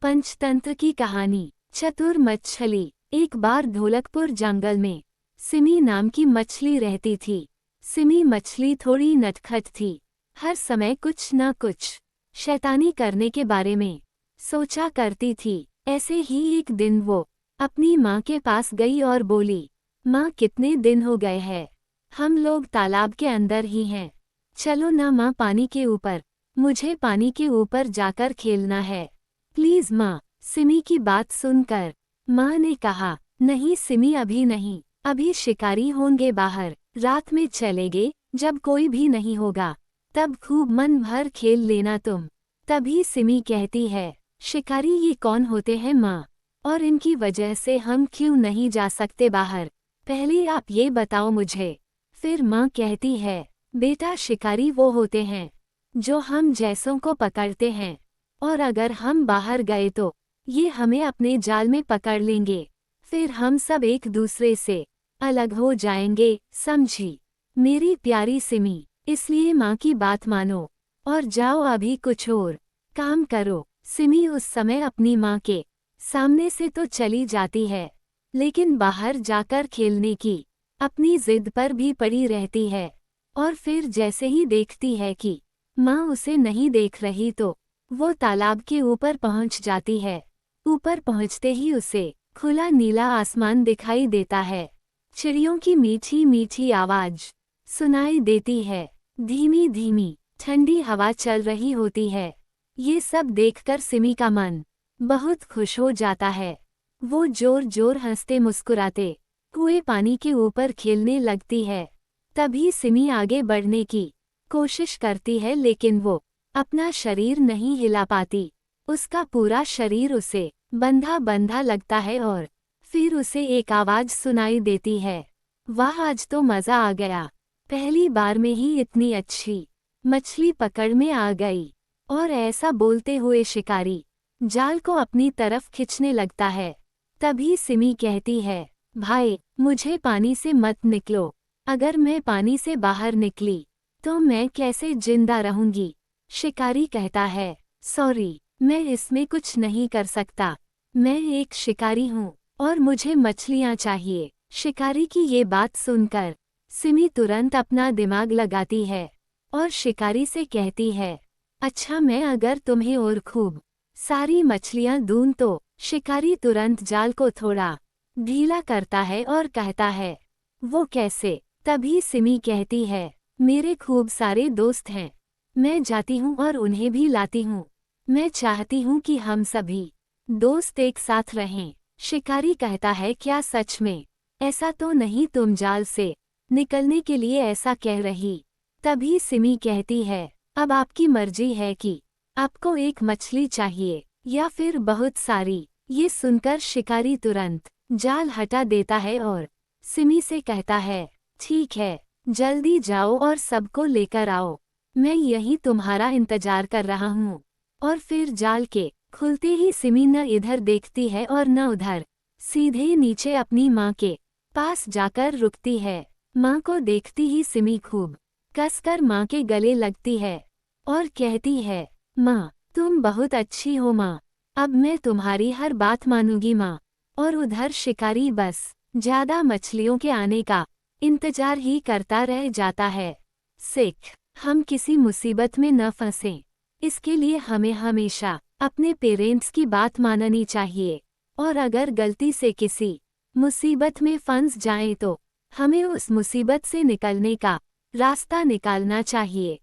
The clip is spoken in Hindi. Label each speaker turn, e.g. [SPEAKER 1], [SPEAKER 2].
[SPEAKER 1] पंचतंत्र की कहानी। चतुर मछली। एक बार ढोलकपुर जंगल में सिमी नाम की मछली रहती थी। सिमी मछली थोड़ी नटखट थी। हर समय कुछ न कुछ शैतानी करने के बारे में सोचा करती थी। ऐसे ही एक दिन वो अपनी माँ के पास गई और बोली, माँ कितने दिन हो गए हैं, हम लोग तालाब के अंदर ही हैं। चलो ना माँ पानी के ऊपर, मुझे पानी के ऊपर जाकर खेलना है, प्लीज माँ। सिमी की बात सुनकर माँ ने कहा, नहीं सिमी अभी नहीं, अभी शिकारी होंगे बाहर, रात में चलेंगे जब कोई भी नहीं होगा, तब खूब मन भर खेल लेना तुम। तभी सिमी कहती है, शिकारी ये कौन होते हैं माँ, और इनकी वजह से हम क्यों नहीं जा सकते बाहर, पहले आप ये बताओ मुझे। फिर माँ कहती है, बेटा शिकारी वो होते हैं जो हम जैसों को पकड़ते हैं, और अगर हम बाहर गए तो ये हमें अपने जाल में पकड़ लेंगे, फिर हम सब एक दूसरे से अलग हो जाएंगे, समझी मेरी प्यारी सिमी। इसलिए माँ की बात मानो और जाओ अभी कुछ और काम करो। सिमी उस समय अपनी माँ के सामने से तो चली जाती है, लेकिन बाहर जाकर खेलने की अपनी जिद पर भी पड़ी रहती है। और फिर जैसे ही देखती है कि माँ उसे नहीं देख रही तो वो तालाब के ऊपर पहुंच जाती है। ऊपर पहुंचते ही उसे खुला नीला आसमान दिखाई देता है। चिड़ियों की मीठी मीठी आवाज सुनाई देती है। धीमी धीमी ठंडी हवा चल रही होती है। ये सब देखकर सिमी का मन बहुत खुश हो जाता है। वो जोर जोर हंसते मुस्कुराते कुएं पानी के ऊपर खेलने लगती है। तभी सिमी आगे बढ़ने की कोशिश करती है, लेकिन वो अपना शरीर नहीं हिला पाती। उसका पूरा शरीर उसे बंधा बंधा लगता है और फिर उसे एक आवाज सुनाई देती है, वाह आज तो मजा आ गया, पहली बार में ही इतनी अच्छी मछली पकड़ में आ गई। और ऐसा बोलते हुए शिकारी जाल को अपनी तरफ खींचने लगता है। तभी सिमी कहती है, भाई मुझे पानी से मत निकलो, अगर मैं पानी से बाहर निकली तो मैं कैसे जिंदा रहूंगी। शिकारी कहता है, सॉरी मैं इसमें कुछ नहीं कर सकता, मैं एक शिकारी हूँ और मुझे मछलियाँ चाहिए। शिकारी की ये बात सुनकर सिमी तुरंत अपना दिमाग लगाती है और शिकारी से कहती है, अच्छा मैं अगर तुम्हें और खूब सारी मछलियाँ दूं तो। शिकारी तुरंत जाल को थोड़ा ढीला करता है और कहता है, वो कैसे। तभी सिमी कहती है, मेरे खूब सारे दोस्त हैं, मैं जाती हूँ और उन्हें भी लाती हूँ, मैं चाहती हूँ कि हम सभी दोस्त एक साथ रहें। शिकारी कहता है, क्या सच में, ऐसा तो नहीं तुम जाल से निकलने के लिए ऐसा कह रही। तभी सिमी कहती है, अब आपकी मर्जी है कि आपको एक मछली चाहिए या फिर बहुत सारी। ये सुनकर शिकारी तुरंत जाल हटा देता है और सिमी से कहता है, ठीक है जल्दी जाओ और सबको लेकर आओ, मैं यहीं तुम्हारा इंतजार कर रहा हूँ। और फिर जाल के खुलते ही सिमी न इधर देखती है और न उधर, सीधे नीचे अपनी माँ के पास जाकर रुकती है। माँ को देखती ही सिमी खूब कसकर माँ के गले लगती है और कहती है, माँ तुम बहुत अच्छी हो माँ, अब मैं तुम्हारी हर बात मानूंगी माँ। और उधर शिकारी बस ज्यादा मछलियों के आने का इंतजार ही करता रह जाता है। सीख, हम किसी मुसीबत में न फंसें, इसके लिए हमें हमेशा अपने पेरेंट्स की बात माननी चाहिए, और अगर गलती से किसी मुसीबत में फंस जाएं तो हमें उस मुसीबत से निकलने का रास्ता निकालना चाहिए।